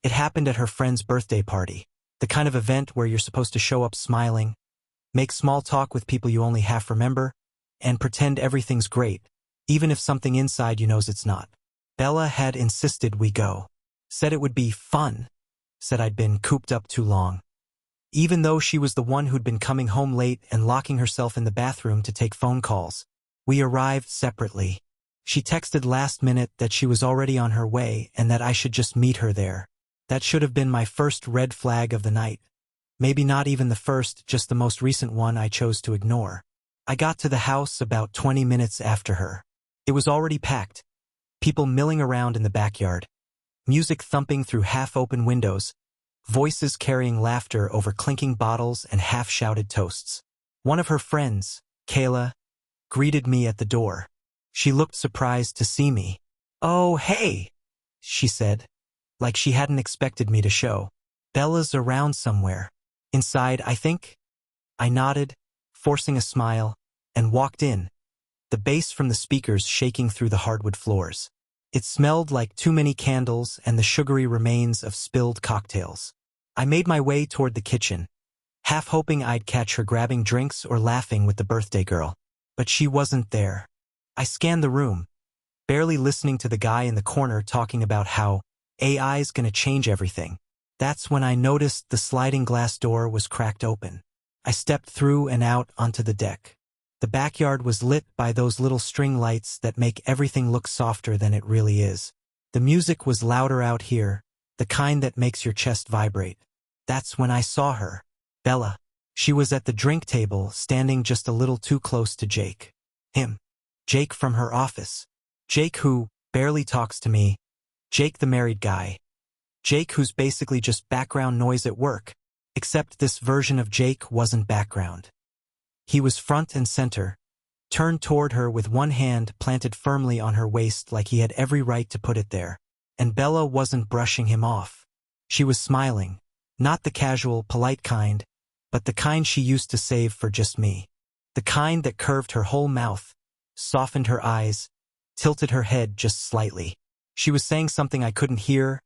It happened at her friend's birthday party, the kind of event where you're supposed to show up smiling, make small talk with people you only half remember, and pretend everything's great, even if something inside you knows it's not. Bella had insisted we go. Said it would be fun. Said I'd been cooped up too long. Even though she was the one who'd been coming home late and locking herself in the bathroom to take phone calls. We arrived separately. She texted last minute that she was already on her way and that I should just meet her there. That should have been my first red flag of the night. Maybe not even the first, just the most recent one I chose to ignore. I got to the house about 20 minutes after her. It was already packed. People milling around in the backyard. Music thumping through half-open windows. Voices carrying laughter over clinking bottles and half-shouted toasts. One of her friends, Kayla, greeted me at the door. She looked surprised to see me. "Oh, hey," she said, like she hadn't expected me to show. "Bella's around somewhere. Inside, I think?" I nodded, forcing a smile, and walked in, the bass from the speakers shaking through the hardwood floors. It smelled like too many candles and the sugary remains of spilled cocktails. I made my way toward the kitchen, half hoping I'd catch her grabbing drinks or laughing with the birthday girl. But she wasn't there. I scanned the room, barely listening to the guy in the corner talking about how AI's gonna change everything. That's when I noticed the sliding glass door was cracked open. I stepped through and out onto the deck. The backyard was lit by those little string lights that make everything look softer than it really is. The music was louder out here, the kind that makes your chest vibrate. That's when I saw her. Bella. She was at the drink table, standing just a little too close to Jake. Him. Jake from her office. Jake who barely talks to me. Jake the married guy. Jake who's basically just background noise at work. Except this version of Jake wasn't background. He was front and center, turned toward her with one hand planted firmly on her waist like he had every right to put it there. And Bella wasn't brushing him off. She was smiling, not the casual, polite kind, but the kind she used to save for just me. The kind that curved her whole mouth, softened her eyes, tilted her head just slightly. She was saying something I couldn't hear,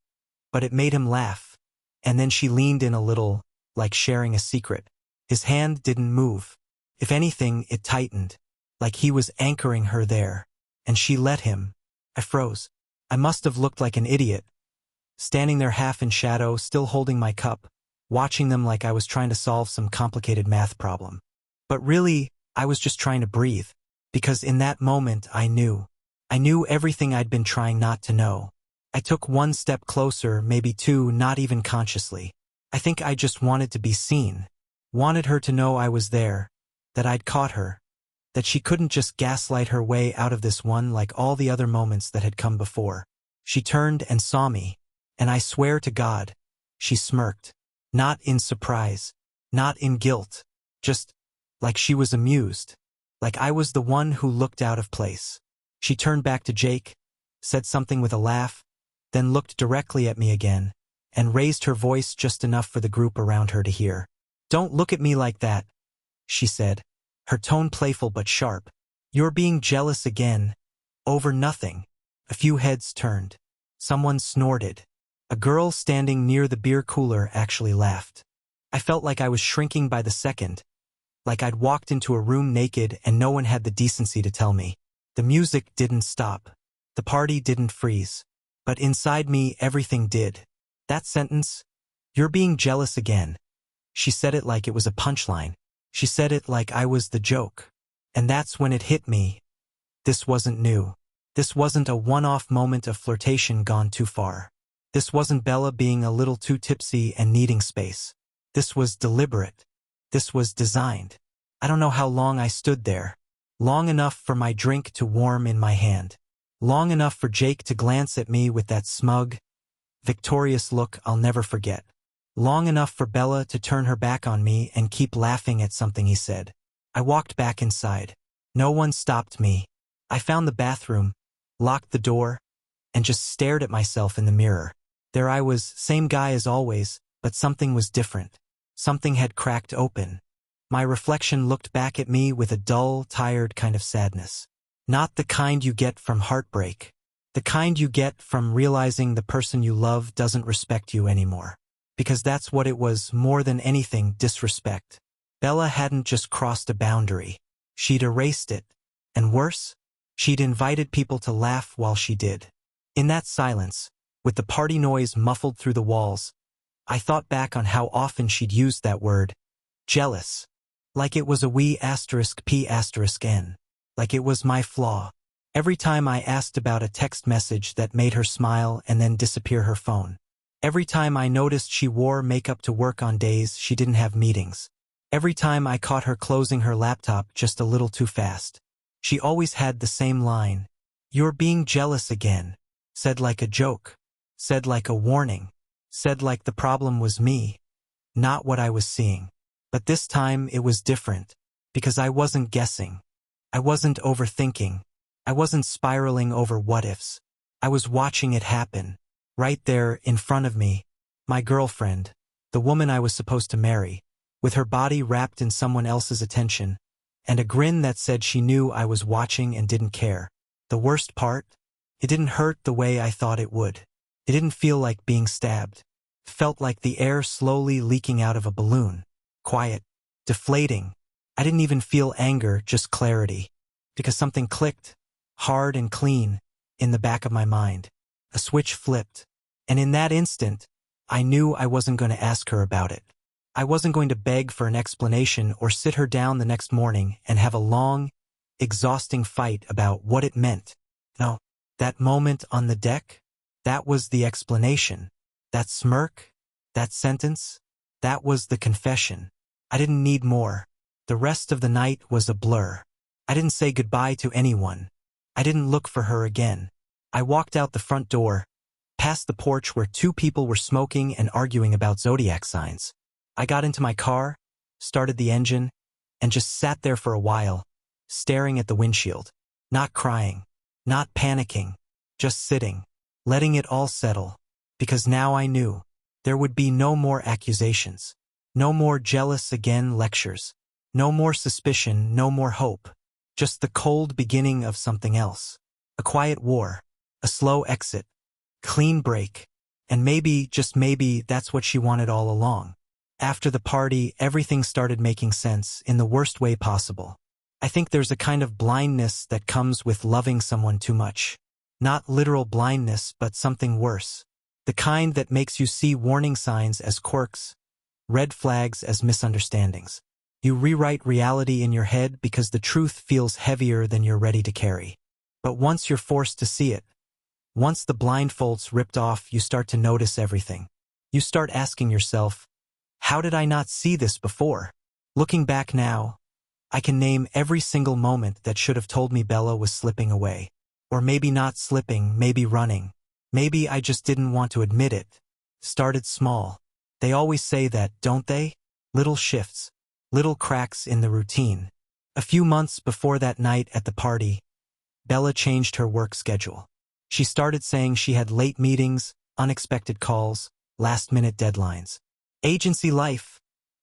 but it made him laugh. And then she leaned in a little, like sharing a secret. His hand didn't move. If anything, it tightened, like he was anchoring her there. And she let him. I froze. I must have looked like an idiot, standing there half in shadow, still holding my cup, watching them like I was trying to solve some complicated math problem. But really, I was just trying to breathe, because in that moment I knew. I knew everything I'd been trying not to know. I took one step closer, maybe two, not even consciously. I think I just wanted to be seen. Wanted her to know I was there, that I'd caught her, that she couldn't just gaslight her way out of this one like all the other moments that had come before. She turned and saw me, and I swear to God, she smirked. Not in surprise, not in guilt, just like she was amused, like I was the one who looked out of place. She turned back to Jake, said something with a laugh, then looked directly at me again, and raised her voice just enough for the group around her to hear. "Don't look at me like that," she said, her tone playful but sharp. "You're being jealous again. Over nothing." A few heads turned. Someone snorted. A girl standing near the beer cooler actually laughed. I felt like I was shrinking by the second, like I'd walked into a room naked and no one had the decency to tell me. The music didn't stop. The party didn't freeze. But inside me, everything did. That sentence, "You're being jealous again." She said it like it was a punchline. She said it like I was the joke. And that's when it hit me. This wasn't new. This wasn't a one-off moment of flirtation gone too far. This wasn't Bella being a little too tipsy and needing space. This was deliberate. This was designed. I don't know how long I stood there. Long enough for my drink to warm in my hand. Long enough for Jake to glance at me with that smug, victorious look I'll never forget. Long enough for Bella to turn her back on me and keep laughing at something he said. I walked back inside. No one stopped me. I found the bathroom, locked the door, and just stared at myself in the mirror. There I was, same guy as always, but something was different. Something had cracked open. My reflection looked back at me with a dull, tired kind of sadness. Not the kind you get from heartbreak. The kind you get from realizing the person you love doesn't respect you anymore. Because that's what it was, more than anything, disrespect. Bella hadn't just crossed a boundary. She'd erased it. And worse, she'd invited people to laugh while she did. In that silence, with the party noise muffled through the walls, I thought back on how often she'd used that word, jealous. Like it was a wee asterisk p asterisk n. Like it was my flaw. Every time I asked about a text message that made her smile and then disappear her phone. Every time I noticed she wore makeup to work on days she didn't have meetings. Every time I caught her closing her laptop just a little too fast. She always had the same line. "You're being jealous again." Said like a joke. Said like a warning. Said like the problem was me, not what I was seeing. But this time it was different, because I wasn't guessing. I wasn't overthinking. I wasn't spiraling over what-ifs. I was watching it happen. Right there, in front of me. My girlfriend, the woman I was supposed to marry, with her body wrapped in someone else's attention, and a grin that said she knew I was watching and didn't care. The worst part? It didn't hurt the way I thought it would. It didn't feel like being stabbed. It felt like the air slowly leaking out of a balloon. Quiet. Deflating. I didn't even feel anger, just clarity. Because something clicked, hard and clean, in the back of my mind. A switch flipped. And in that instant, I knew I wasn't going to ask her about it. I wasn't going to beg for an explanation or sit her down the next morning and have a long, exhausting fight about what it meant. No, that moment on the deck, that was the explanation. That smirk, that sentence, that was the confession. I didn't need more. The rest of the night was a blur. I didn't say goodbye to anyone. I didn't look for her again. I walked out the front door, past the porch where two people were smoking and arguing about zodiac signs. I got into my car, started the engine, and just sat there for a while, staring at the windshield. Not crying, not panicking, just sitting, letting it all settle. Because now I knew there would be no more accusations, no more jealous again lectures, no more suspicion, no more hope, just the cold beginning of something else. A quiet war, a slow exit, clean break, and maybe, just maybe, that's what she wanted all along. After the party, everything started making sense in the worst way possible. I think there's a kind of blindness that comes with loving someone too much. Not literal blindness, but something worse. The kind that makes you see warning signs as quirks, red flags as misunderstandings. You rewrite reality in your head because the truth feels heavier than you're ready to carry. But once you're forced to see it, once the blindfold's ripped off, you start to notice everything. You start asking yourself, how did I not see this before? Looking back now, I can name every single moment that should have told me Bella was slipping away. Or maybe not slipping, maybe running. Maybe I just didn't want to admit it. Started small. They always say that, don't they? Little shifts. Little cracks in the routine. A few months before that night at the party, Bella changed her work schedule. She started saying she had late meetings, unexpected calls, last-minute deadlines. Agency life,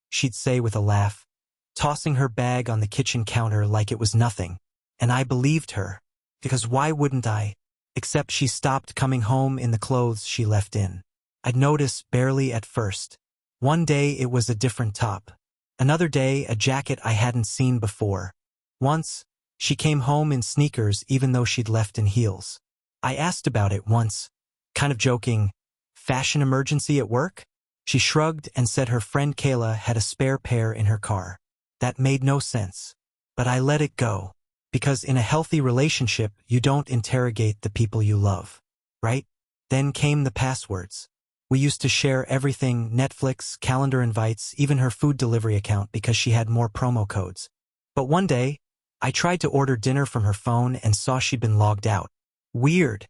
she'd say with a laugh, tossing her bag on the kitchen counter like it was nothing. And I believed her. Because why wouldn't I? Except she stopped coming home in the clothes she left in. I'd notice barely at first. One day it was a different top. Another day a jacket I hadn't seen before. Once, she came home in sneakers even though she'd left in heels. I asked about it once, kind of joking, fashion emergency at work? She shrugged and said her friend Kayla had a spare pair in her car. That made no sense. But I let it go. Because in a healthy relationship, you don't interrogate the people you love. Right? Then came the passwords. We used to share everything, Netflix, calendar invites, even her food delivery account because she had more promo codes. But one day, I tried to order dinner from her phone and saw she'd been logged out. Weird,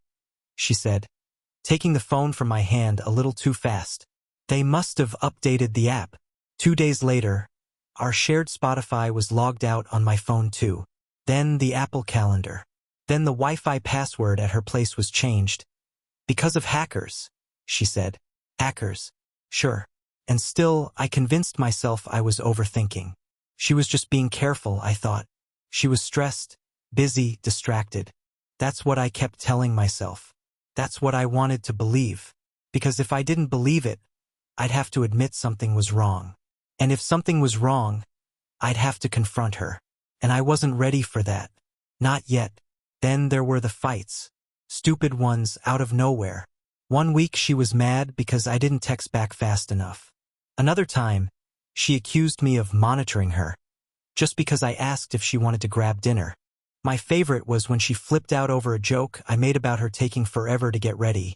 she said, taking the phone from my hand a little too fast. They must have updated the app. 2 days later, our shared Spotify was logged out on my phone too. Then the Apple Calendar. Then the Wi-Fi password at her place was changed. Because of hackers, she said. Hackers. Sure. And still, I convinced myself I was overthinking. She was just being careful, I thought. She was stressed, busy, distracted. That's what I kept telling myself. That's what I wanted to believe. Because if I didn't believe it, I'd have to admit something was wrong. And if something was wrong, I'd have to confront her. And I wasn't ready for that. Not yet. Then there were the fights. Stupid ones out of nowhere. One week she was mad because I didn't text back fast enough. Another time, she accused me of monitoring her, just because I asked if she wanted to grab dinner. My favorite was when she flipped out over a joke I made about her taking forever to get ready.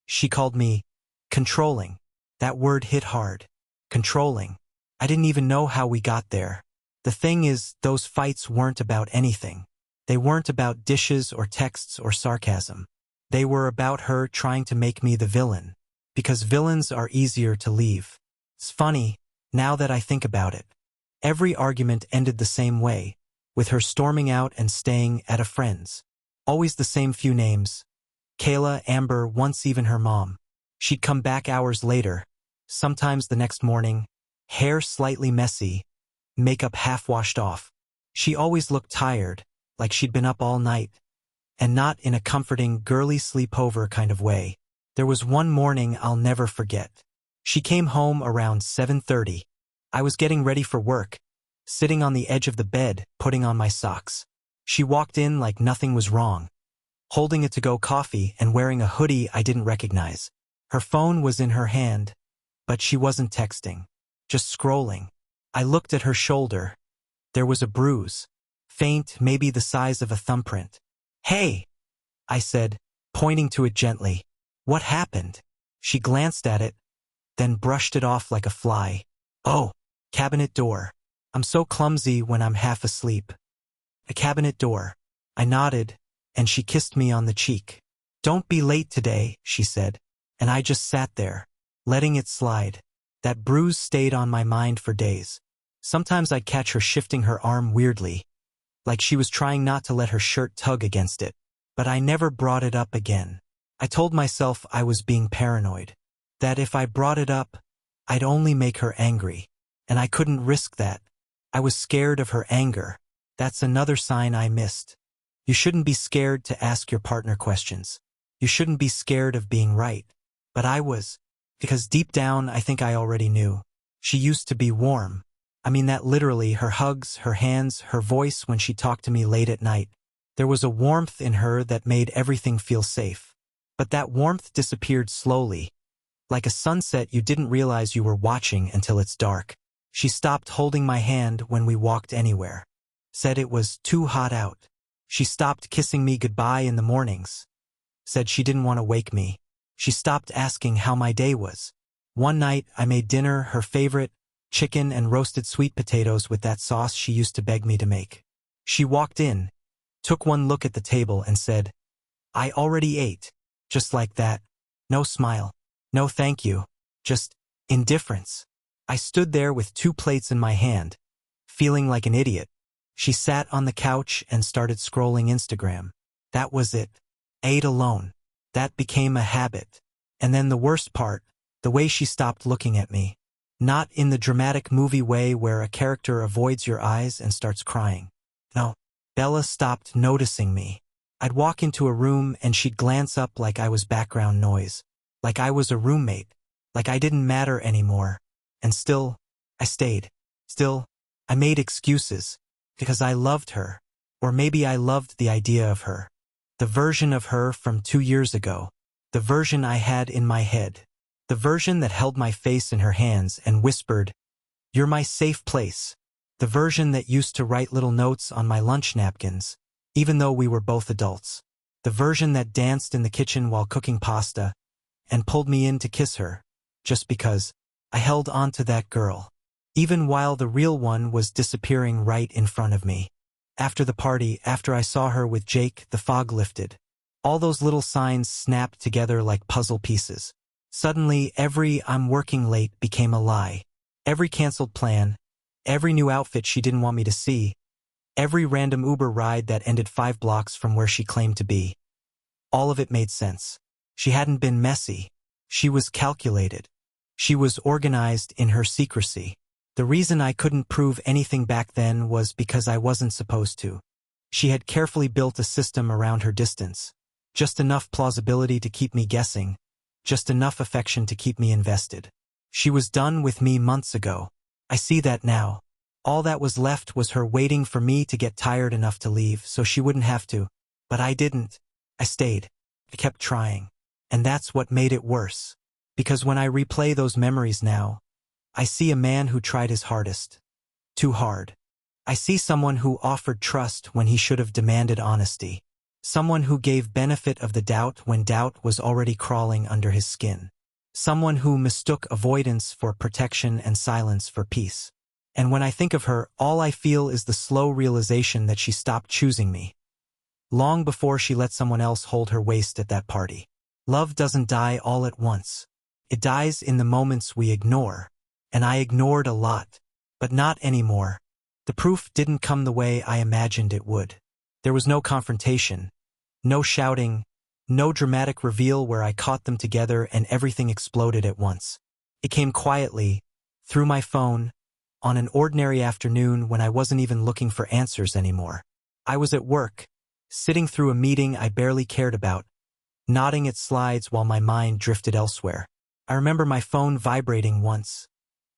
She called me controlling. That word hit hard. Controlling. I didn't even know how we got there. The thing is, those fights weren't about anything. They weren't about dishes or texts or sarcasm. They were about her trying to make me the villain. Because villains are easier to leave. It's funny, now that I think about it. Every argument ended the same way, with her storming out and staying at a friend's. Always the same few names. Kayla, Amber, once even her mom. She'd come back hours later, sometimes the next morning, hair slightly messy, makeup half washed off. She always looked tired, like she'd been up all night, and not in a comforting, girly sleepover kind of way. There was one morning I'll never forget. She came home around 7:30. I was getting ready for work, sitting on the edge of the bed, putting on my socks. She walked in like nothing was wrong, holding a to-go coffee and wearing a hoodie I didn't recognize. Her phone was in her hand, but she wasn't texting, just scrolling. I looked at her shoulder. There was a bruise, faint, maybe the size of a thumbprint. "Hey," I said, pointing to it gently. "What happened?" She glanced at it, then brushed it off like a fly. "Oh, cabinet door. I'm so clumsy when I'm half asleep." "A cabinet door." I nodded, and she kissed me on the cheek. "Don't be late today," she said, and I just sat there, letting it slide. That bruise stayed on my mind for days. Sometimes I'd catch her shifting her arm weirdly, like she was trying not to let her shirt tug against it. But I never brought it up again. I told myself I was being paranoid, that if I brought it up, I'd only make her angry, and I couldn't risk that. I was scared of her anger. That's another sign I missed. You shouldn't be scared to ask your partner questions. You shouldn't be scared of being right. But I was, because deep down I think I already knew. She used to be warm. I mean that literally, her hugs, her hands, her voice when she talked to me late at night. There was a warmth in her that made everything feel safe. But that warmth disappeared slowly, like a sunset you didn't realize you were watching until it's dark. She stopped holding my hand when we walked anywhere. Said it was too hot out. She stopped kissing me goodbye in the mornings. Said she didn't want to wake me. She stopped asking how my day was. One night I made dinner, her favorite, chicken and roasted sweet potatoes with that sauce she used to beg me to make. She walked in, took one look at the table and said, "I already ate." Just like that. No smile. No thank you. Just indifference. I stood there with 2 plates in my hand, feeling like an idiot. She sat on the couch and started scrolling Instagram. That was it. Ate alone. That became a habit. And then the worst part, the way she stopped looking at me. Not in the dramatic movie way where a character avoids your eyes and starts crying. No. Bella stopped noticing me. I'd walk into a room and she'd glance up like I was background noise. Like I was a roommate. Like I didn't matter anymore. And still, I stayed. Still, I made excuses. Because I loved her. Or maybe I loved the idea of her. The version of her from 2 years ago. The version I had in my head. The version that held my face in her hands and whispered, "You're my safe place." The version that used to write little notes on my lunch napkins, even though we were both adults. The version that danced in the kitchen while cooking pasta and pulled me in to kiss her, just because I held on to that girl, even while the real one was disappearing right in front of me. After the party, after I saw her with Jake, the fog lifted. All those little signs snapped together like puzzle pieces. Suddenly, every "I'm working late" became a lie. Every canceled plan, every new outfit she didn't want me to see, every random Uber ride that ended 5 blocks from where she claimed to be. All of it made sense. She hadn't been messy. She was calculated. She was organized in her secrecy. The reason I couldn't prove anything back then was because I wasn't supposed to. She had carefully built a system around her distance. Just enough plausibility to keep me guessing, just enough affection to keep me invested. She was done with me months ago. I see that now. All that was left was her waiting for me to get tired enough to leave so she wouldn't have to. But I didn't. I stayed. I kept trying. And that's what made it worse. Because when I replay those memories now, I see a man who tried his hardest. Too hard. I see someone who offered trust when he should have demanded honesty. Someone who gave benefit of the doubt when doubt was already crawling under his skin. Someone who mistook avoidance for protection and silence for peace. And when I think of her, all I feel is the slow realization that she stopped choosing me. Long before she let someone else hold her waist at that party. Love doesn't die all at once. It dies in the moments we ignore. And I ignored a lot. But not anymore. The proof didn't come the way I imagined it would. There was no confrontation, no shouting, no dramatic reveal where I caught them together and everything exploded at once. It came quietly, through my phone, on an ordinary afternoon when I wasn't even looking for answers anymore. I was at work, sitting through a meeting I barely cared about, nodding at slides while my mind drifted elsewhere. I remember my phone vibrating once,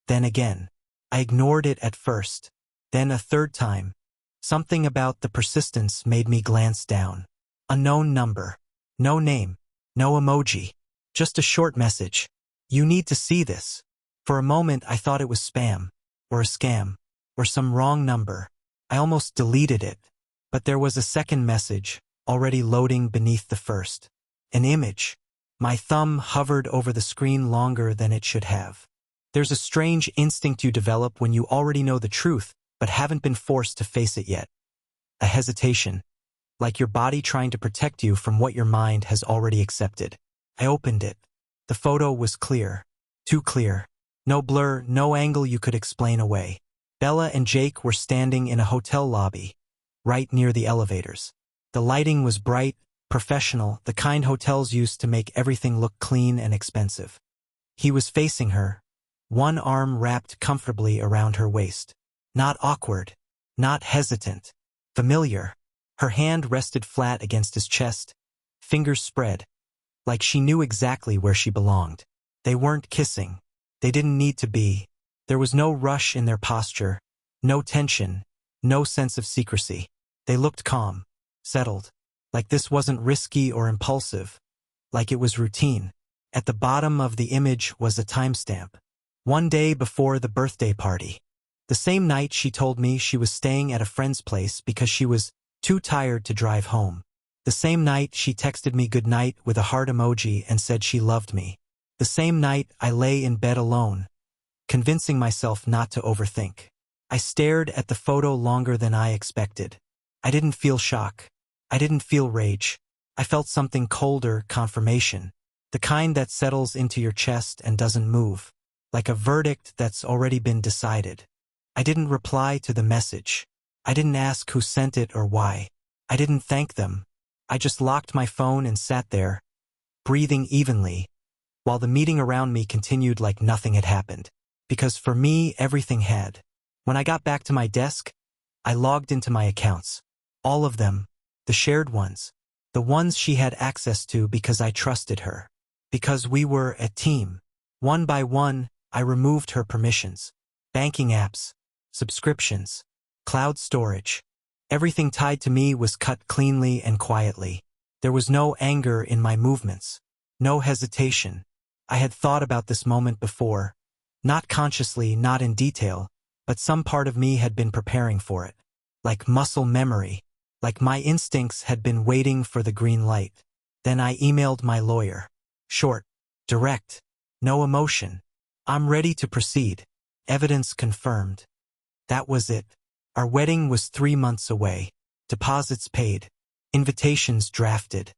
then again. I ignored it at first, then a third time. Something about the persistence made me glance down. Unknown number. No name. No emoji. Just a short message. You need to see this. For a moment I thought it was spam, or a scam, or some wrong number. I almost deleted it. But there was a second message, already loading beneath the first. An image. My thumb hovered over the screen longer than it should have. There's a strange instinct you develop when you already know the truth, but haven't been forced to face it yet. A hesitation, like your body trying to protect you from what your mind has already accepted. I opened it. The photo was clear. Too clear. No blur, no angle you could explain away. Bella and Jake were standing in a hotel lobby, right near the elevators. The lighting was bright, professional, the kind hotels used to make everything look clean and expensive. He was facing her, one arm wrapped comfortably around her waist. Not awkward, not hesitant, familiar. Her hand rested flat against his chest, fingers spread, like she knew exactly where she belonged. They weren't kissing. They didn't need to be. There was no rush in their posture, no tension, no sense of secrecy. They looked calm, settled, like this wasn't risky or impulsive, like it was routine. At the bottom of the image was a timestamp. One day before the birthday party. The same night she told me she was staying at a friend's place because she was too tired to drive home. The same night she texted me goodnight with a heart emoji and said she loved me. The same night I lay in bed alone, convincing myself not to overthink. I stared at the photo longer than I expected. I didn't feel shock. I didn't feel rage. I felt something colder, confirmation. The kind that settles into your chest and doesn't move. Like a verdict that's already been decided. I didn't reply to the message. I didn't ask who sent it or why. I didn't thank them. I just locked my phone and sat there, breathing evenly, while the meeting around me continued like nothing had happened. Because for me, everything had. When I got back to my desk, I logged into my accounts. All of them, the shared ones, the ones she had access to because I trusted her. Because we were a team. One by one, I removed her permissions. Banking apps, subscriptions, cloud storage. Everything tied to me was cut cleanly and quietly. There was no anger in my movements. No hesitation. I had thought about this moment before. Not consciously, not in detail, but some part of me had been preparing for it. Like muscle memory. Like my instincts had been waiting for the green light. Then I emailed my lawyer. Short. Direct. No emotion. I'm ready to proceed. Evidence confirmed. That was it. Our wedding was 3 months away. Deposits paid. Invitations drafted.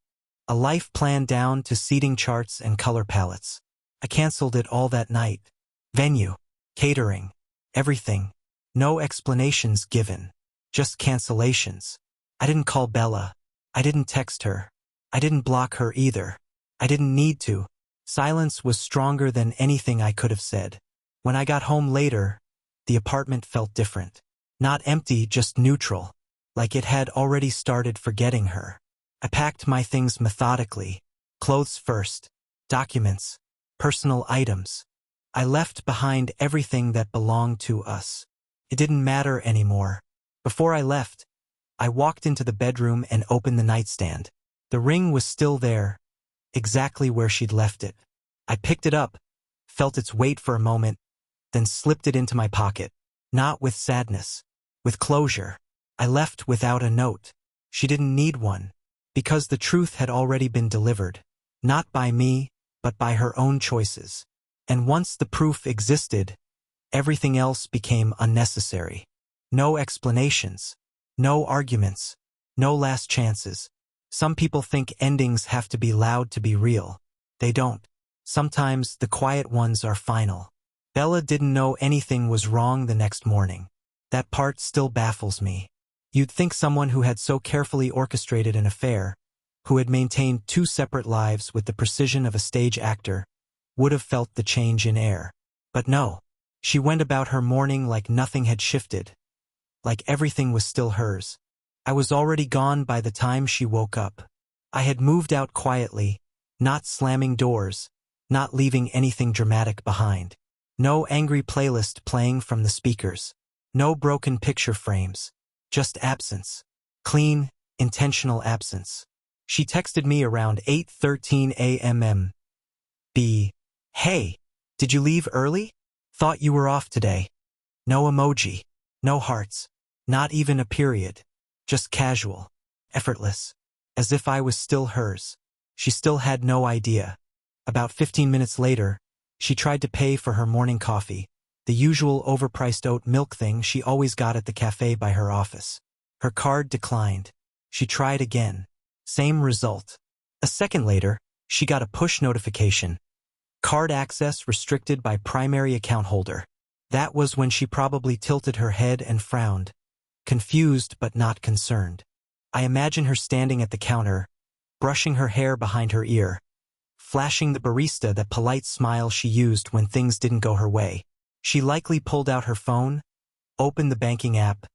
A life plan down to seating charts and color palettes. I canceled it all that night. Venue. Catering. Everything. No explanations given. Just cancellations. I didn't call Bella. I didn't text her. I didn't block her either. I didn't need to. Silence was stronger than anything I could have said. When I got home later, the apartment felt different. Not empty, just neutral. Like it had already started forgetting her. I packed my things methodically. Clothes first. Documents. Personal items. I left behind everything that belonged to us. It didn't matter anymore. Before I left, I walked into the bedroom and opened the nightstand. The ring was still there, exactly where she'd left it. I picked it up, felt its weight for a moment, then slipped it into my pocket. Not with sadness, with closure. I left without a note. She didn't need one, because the truth had already been delivered. Not by me, but by her own choices. And once the proof existed, everything else became unnecessary. No explanations, no arguments, no last chances. Some people think endings have to be loud to be real. They don't. Sometimes the quiet ones are final. Bella didn't know anything was wrong the next morning. That part still baffles me. You'd think someone who had so carefully orchestrated an affair, who had maintained two separate lives with the precision of a stage actor, would have felt the change in air. But no. She went about her morning like nothing had shifted, like everything was still hers. I was already gone by the time she woke up. I had moved out quietly, not slamming doors, not leaving anything dramatic behind. No angry playlist playing from the speakers. No broken picture frames. Just absence. Clean, intentional absence. She texted me around 8:13 a.m. Hey, did you leave early? Thought you were off today. No emoji. No hearts. Not even a period. Just casual. Effortless. As if I was still hers. She still had no idea. About 15 minutes later, she tried to pay for her morning coffee, the usual overpriced oat milk thing she always got at the cafe by her office. Her card declined. She tried again. Same result. A second later, she got a push notification. Card access restricted by primary account holder. That was when she probably tilted her head and frowned, confused but not concerned. I imagine her standing at the counter, brushing her hair behind her ear, flashing the barista that polite smile she used when things didn't go her way. She likely pulled out her phone, opened the banking app,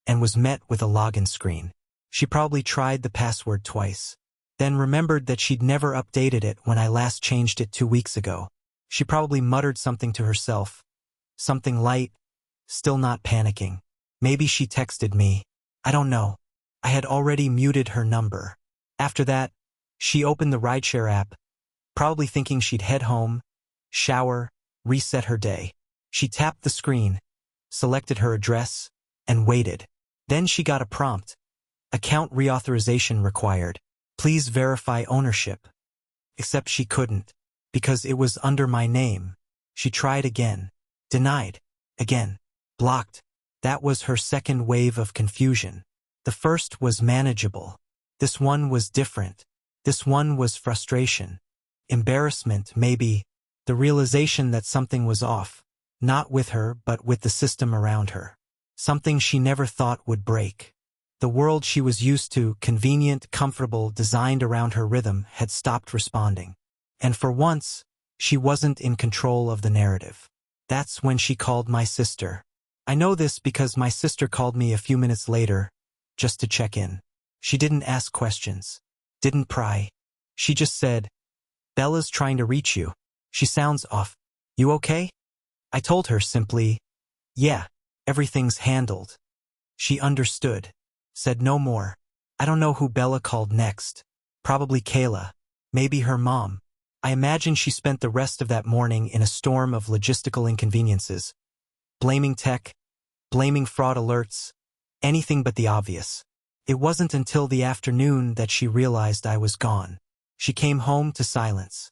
and was met with a login screen. She probably tried the password twice, then remembered that she'd never updated it when I last changed it 2 weeks ago. She probably muttered something to herself, something light, still not panicking. Maybe she texted me. I don't know. I had already muted her number. After that, she opened the rideshare app, probably thinking she'd head home, shower, reset her day. She tapped the screen, selected her address, and waited. Then she got a prompt. Account reauthorization required. Please verify ownership. Except she couldn't, because it was under my name. She tried again. Denied. Again. Blocked. That was her second wave of confusion. The first was manageable. This one was different. This one was frustration. Embarrassment, maybe. The realization that something was off. Not with her, but with the system around her. Something she never thought would break. The world she was used to, convenient, comfortable, designed around her rhythm, had stopped responding. And for once, she wasn't in control of the narrative. That's when she called my sister. I know this because my sister called me a few minutes later, just to check in. She didn't ask questions. Didn't pry. She just said, "Bella's trying to reach you. She sounds off. You okay?" I told her simply, "Yeah, everything's handled." She understood. Said no more. I don't know who Bella called next. Probably Kayla. Maybe her mom. I imagine she spent the rest of that morning in a storm of logistical inconveniences. Blaming tech, blaming fraud alerts, anything but the obvious. It wasn't until the afternoon that she realized I was gone. She came home to silence.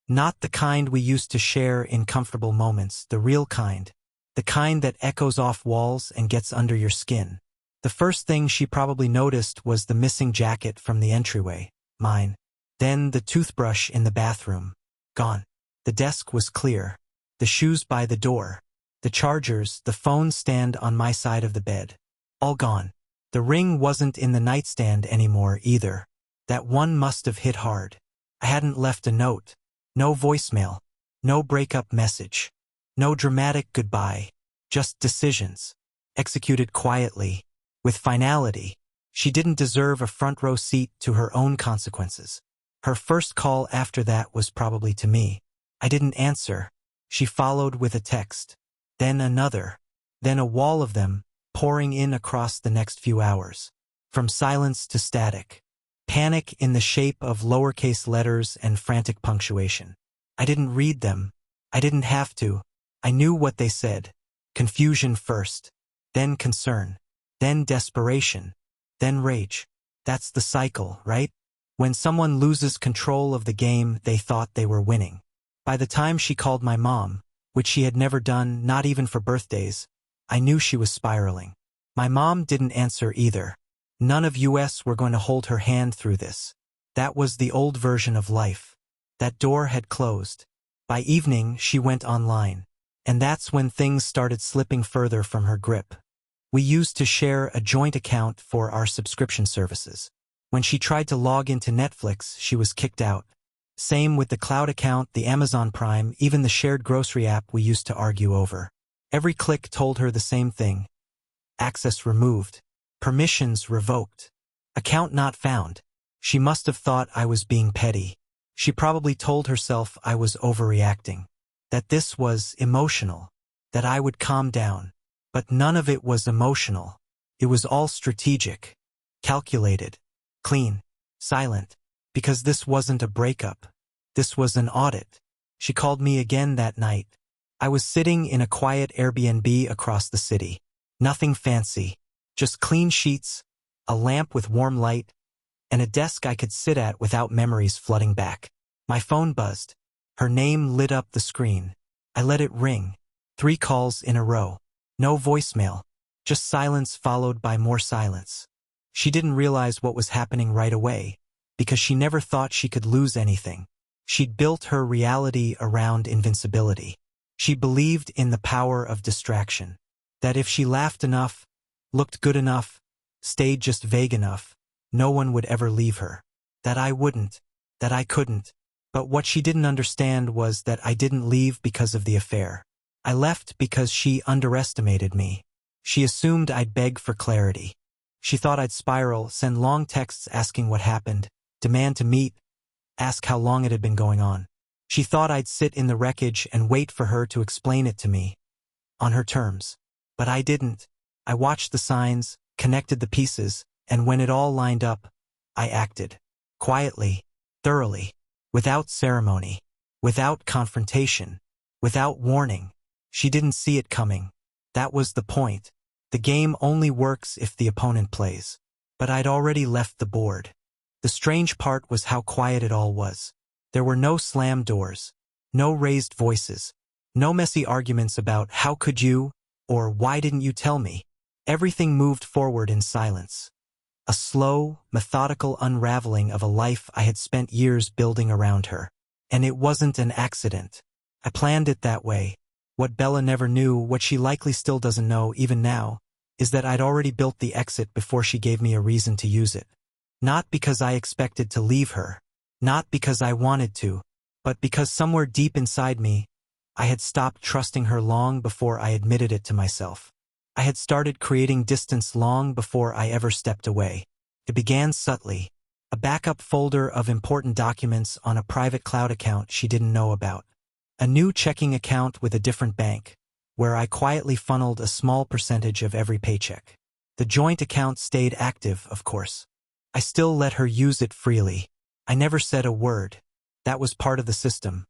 Not the kind we used to share in comfortable moments, the real kind. The kind that echoes off walls and gets under your skin. The first thing she probably noticed was the missing jacket from the entryway, mine. Then the toothbrush in the bathroom. Gone. The desk was clear. The shoes by the door. The chargers, the phone stand on my side of the bed. All gone. The ring wasn't in the nightstand anymore either. That one must have hit hard. I hadn't left a note. No voicemail. No breakup message. No dramatic goodbye. Just decisions. Executed quietly. With finality. She didn't deserve a front row seat to her own consequences. Her first call after that was probably to me. I didn't answer. She followed with a text. Then another. Then a wall of them, pouring in across the next few hours. From silence to static. Panic in the shape of lowercase letters and frantic punctuation. I didn't read them. I didn't have to. I knew what they said. Confusion first. Then concern. Then desperation. Then rage. That's the cycle, right? When someone loses control of the game, they thought they were winning. By the time she called my mom, which she had never done, not even for birthdays, I knew she was spiraling. My mom didn't answer either. None of us were going to hold her hand through this. That was the old version of life. That door had closed. By evening, she went online. And that's when things started slipping further from her grip. We used to share a joint account for our subscription services. When she tried to log into Netflix, she was kicked out. Same with the cloud account, the Amazon Prime, even the shared grocery app we used to argue over. Every click told her the same thing. Access removed. Permissions revoked. Account not found. She must have thought I was being petty. She probably told herself I was overreacting. That this was emotional. That I would calm down. But none of it was emotional. It was all strategic. Calculated. Clean. Silent. Because this wasn't a breakup. This was an audit. She called me again that night. I was sitting in a quiet Airbnb across the city. Nothing fancy. Just clean sheets, a lamp with warm light, and a desk I could sit at without memories flooding back. My phone buzzed. Her name lit up the screen. I let it ring. 3 calls in a row. No voicemail. Just silence followed by more silence. She didn't realize what was happening right away, because she never thought she could lose anything. She'd built her reality around invincibility. She believed in the power of distraction. That if she laughed enough, looked good enough, stayed just vague enough, no one would ever leave her. That I wouldn't. That I couldn't. But what she didn't understand was that I didn't leave because of the affair. I left because she underestimated me. She assumed I'd beg for clarity. She thought I'd spiral, send long texts asking what happened, demand to meet, ask how long it had been going on. She thought I'd sit in the wreckage and wait for her to explain it to me. On her terms. But I didn't. I watched the signs, connected the pieces, and when it all lined up, I acted. Quietly, thoroughly, without ceremony, without confrontation, without warning. She didn't see it coming. That was the point. The game only works if the opponent plays. But I'd already left the board. The strange part was how quiet it all was. There were no slammed doors, no raised voices, no messy arguments about how could you, or why didn't you tell me. Everything moved forward in silence. A slow, methodical unraveling of a life I had spent years building around her. And it wasn't an accident. I planned it that way. What Bella never knew, what she likely still doesn't know even now, is that I'd already built the exit before she gave me a reason to use it. Not because I expected to leave her. Not because I wanted to. But because somewhere deep inside me, I had stopped trusting her long before I admitted it to myself. I had started creating distance long before I ever stepped away. It began subtly. A backup folder of important documents on a private cloud account she didn't know about. A new checking account with a different bank, where I quietly funneled a small percentage of every paycheck. The joint account stayed active, of course. I still let her use it freely. I never said a word. That was part of the system.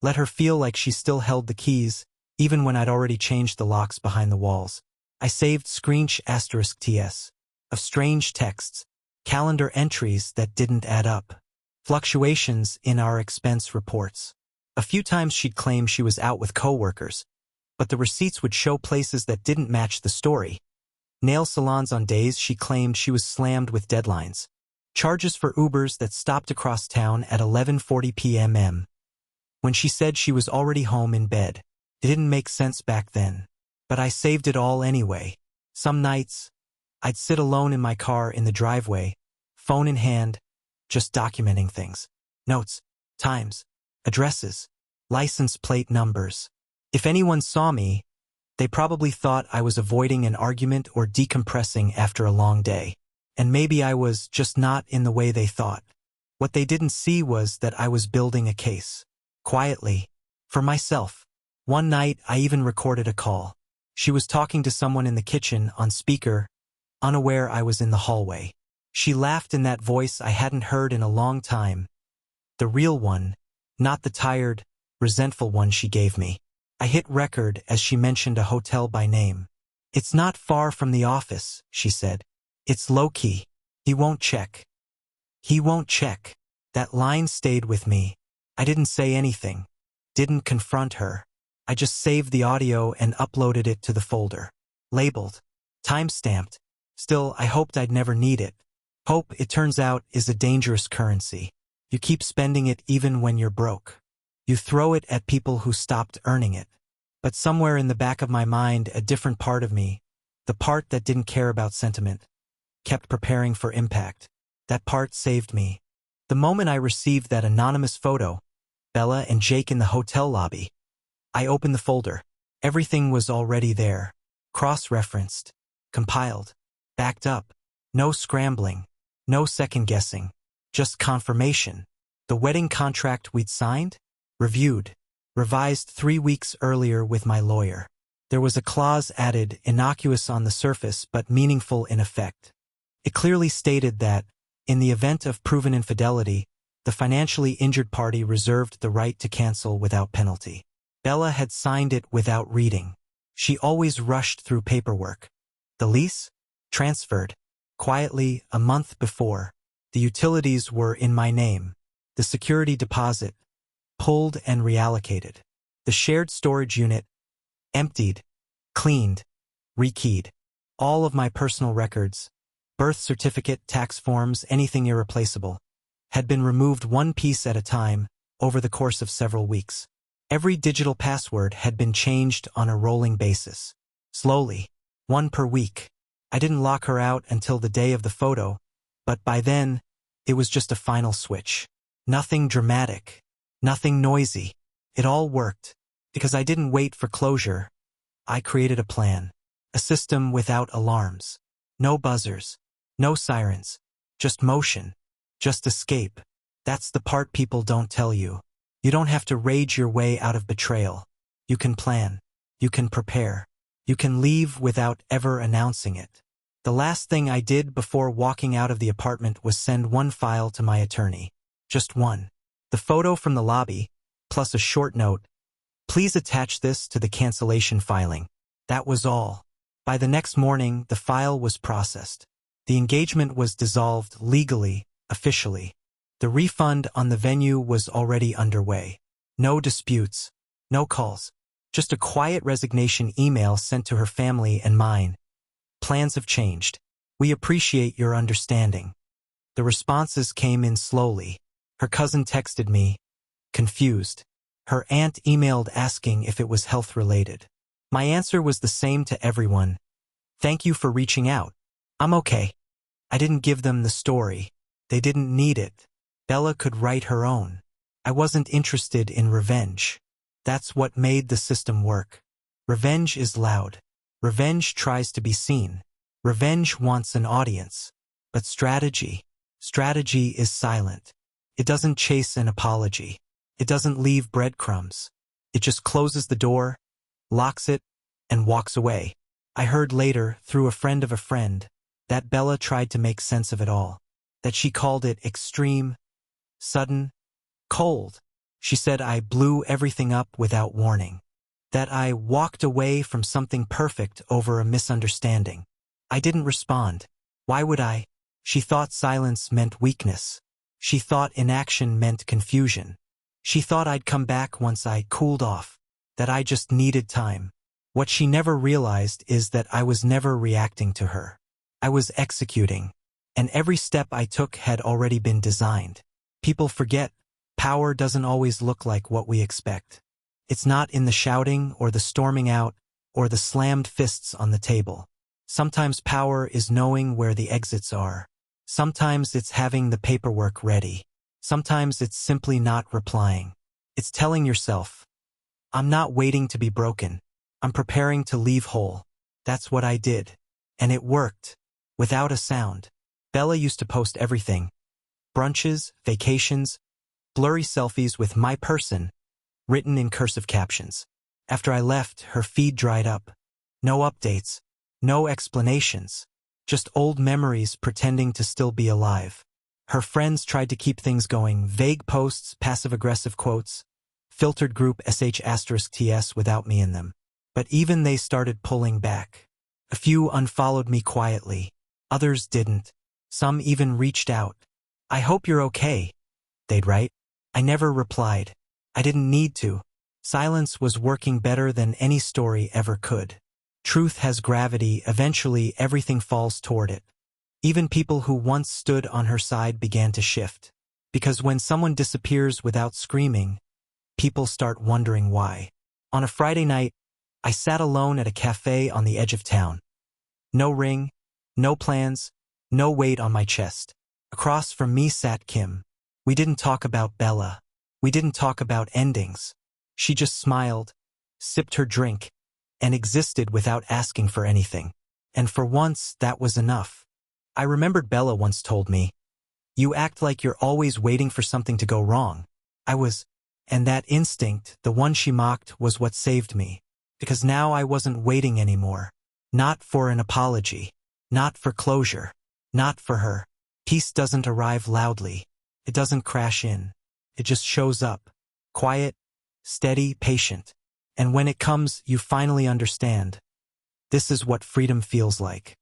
Let her feel like she still held the keys, even when I'd already changed the locks behind the walls. I saved **TS of strange texts, calendar entries that didn't add up, fluctuations in our expense reports. A few times she'd claim she was out with coworkers, but the receipts would show places that didn't match the story. Nail salons on days she claimed she was slammed with deadlines. Charges for Ubers that stopped across town at 11:40 p.m. when she said she was already home in bed. It didn't make sense back then. But I saved it all anyway. Some nights, I'd sit alone in my car in the driveway, phone in hand, just documenting things. Notes, times, addresses, license plate numbers. If anyone saw me, they probably thought I was avoiding an argument or decompressing after a long day. And maybe I was just not in the way they thought. What they didn't see was that I was building a case. Quietly. For myself. One night, I even recorded a call. She was talking to someone in the kitchen on speaker, unaware I was in the hallway. She laughed in that voice I hadn't heard in a long time. The real one, not the tired, resentful one she gave me. I hit record as she mentioned a hotel by name. It's not far from the office, she said. It's low-key. He won't check. He won't check. That line stayed with me. I didn't say anything. Didn't confront her. I just saved the audio and uploaded it to the folder. Labeled. Time-stamped. Still, I hoped I'd never need it. Hope, it turns out, is a dangerous currency. You keep spending it even when you're broke. You throw it at people who stopped earning it. But somewhere in the back of my mind, a different part of me, the part that didn't care about sentiment, kept preparing for impact. That part saved me. The moment I received that anonymous photo, Bella and Jake in the hotel lobby, I opened the folder. Everything was already there. Cross-referenced. Compiled. Backed up. No scrambling. No second-guessing. Just confirmation. The wedding contract we'd signed? Reviewed. Revised 3 weeks earlier with my lawyer. There was a clause added, innocuous on the surface but meaningful in effect. It clearly stated that, in the event of proven infidelity, the financially injured party reserved the right to cancel without penalty. Bella had signed it without reading. She always rushed through paperwork. The lease? Transferred. Quietly, a month before. The utilities were in my name. The security deposit. Pulled and reallocated. The shared storage unit. Emptied. Cleaned. Rekeyed. All of my personal records, birth certificate, tax forms, anything irreplaceable, had been removed one piece at a time over the course of several weeks. Every digital password had been changed on a rolling basis. Slowly. One per week. I didn't lock her out until the day of the photo, but by then, it was just a final switch. Nothing dramatic. Nothing noisy. It all worked. Because I didn't wait for closure, I created a plan. A system without alarms. No buzzers. No sirens. Just motion. Just escape. That's the part people don't tell you. You don't have to rage your way out of betrayal. You can plan. You can prepare. You can leave without ever announcing it. The last thing I did before walking out of the apartment was send one file to my attorney. Just one. The photo from the lobby, plus a short note. Please attach this to the cancellation filing. That was all. By the next morning, the file was processed. The engagement was dissolved legally, officially. The refund on the venue was already underway. No disputes. No calls. Just a quiet resignation email sent to her family and mine. Plans have changed. We appreciate your understanding. The responses came in slowly. Her cousin texted me, confused. Her aunt emailed asking if it was health-related. My answer was the same to everyone. Thank you for reaching out. I'm okay. I didn't give them the story. They didn't need it. Bella could write her own. I wasn't interested in revenge. That's what made the system work. Revenge is loud. Revenge tries to be seen. Revenge wants an audience. But strategy is silent. It doesn't chase an apology. It doesn't leave breadcrumbs. It just closes the door, locks it, and walks away. I heard later, through a friend of a friend, that Bella tried to make sense of it all. That she called it extreme, sudden, cold. She said I blew everything up without warning. That I walked away from something perfect over a misunderstanding. I didn't respond. Why would I? She thought silence meant weakness. She thought inaction meant confusion. She thought I'd come back once I cooled off. That I just needed time. What she never realized is that I was never reacting to her. I was executing. And every step I took had already been designed. People forget, power doesn't always look like what we expect. It's not in the shouting or the storming out or the slammed fists on the table. Sometimes power is knowing where the exits are. Sometimes it's having the paperwork ready. Sometimes it's simply not replying. It's telling yourself, I'm not waiting to be broken. I'm preparing to leave whole. That's what I did. And it worked. Without a sound. Bella used to post everything. Brunches, vacations, blurry selfies with my person, written in cursive captions. After I left, her feed dried up. No updates, no explanations, just old memories pretending to still be alive. Her friends tried to keep things going, vague posts, passive-aggressive quotes, filtered group sh*ts without me in them. But even they started pulling back. A few unfollowed me quietly, others didn't. Some even reached out. "I hope you're okay," they'd write. I never replied. I didn't need to. Silence was working better than any story ever could. Truth has gravity, eventually everything falls toward it. Even people who once stood on her side began to shift. Because when someone disappears without screaming, people start wondering why. On a Friday night, I sat alone at a cafe on the edge of town. No ring, no plans, no weight on my chest. Across from me sat Kim. We didn't talk about Bella. We didn't talk about endings. She just smiled, sipped her drink, and existed without asking for anything. And for once, that was enough. I remembered Bella once told me, "You act like you're always waiting for something to go wrong." I was, and that instinct, the one she mocked, was what saved me. Because now I wasn't waiting anymore. Not for an apology. Not for closure. Not for her. Peace doesn't arrive loudly. It doesn't crash in. It just shows up. Quiet, steady, patient. And when it comes, you finally understand. This is what freedom feels like.